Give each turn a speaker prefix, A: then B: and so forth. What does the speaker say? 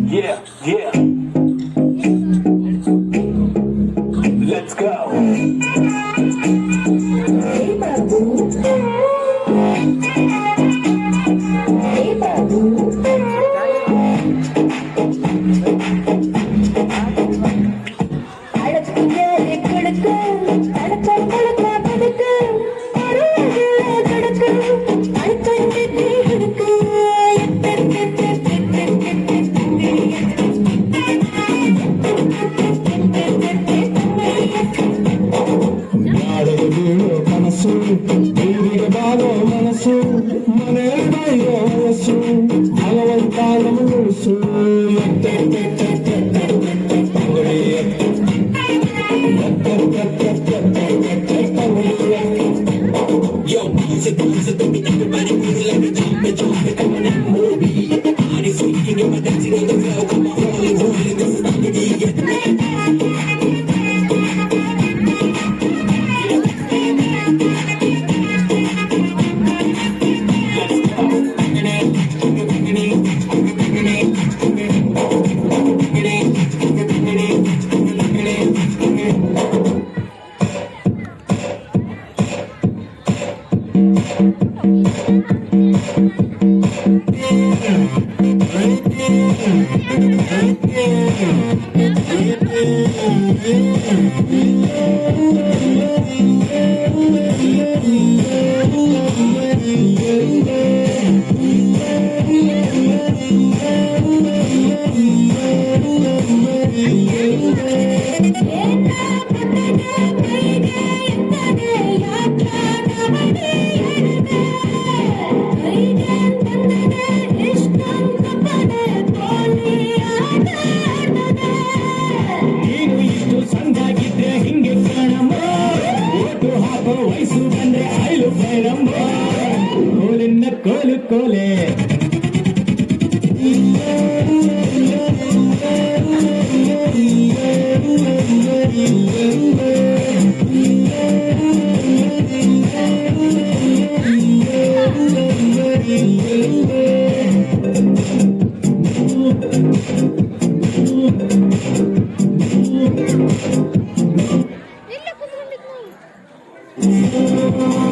A: Yeah, yeah. Let's go.
B: Hey babu, hey babu. அழகுயாலே கொடுக்கு, அழக கொடுக்க படுக்கு, அருகிலே கிடக்கு, அழுத்தஞ்சு தீடுக்கு.
C: ಮನಸ್ಸು ದೇವಿಗೆ ಬಾಳೋ ಮನಸ್ಸು ಮನೆಯಲ್ಲಿರೋ ಮನಸ್ಸು ಭಗವಂತನ ಮನಸ್ಸು Yo, music, everybody move like a jump, come on and move it. Body freaking, you're dancing on the floor, come on, rolling, this is not the day. ವಯಸ್ಸು ಬಂದ್ರೆ ಐಲು ಭೈರಂಬ ಕೋಲಿನ ಕೋಲು ಕೋಲೆ
B: Thank you.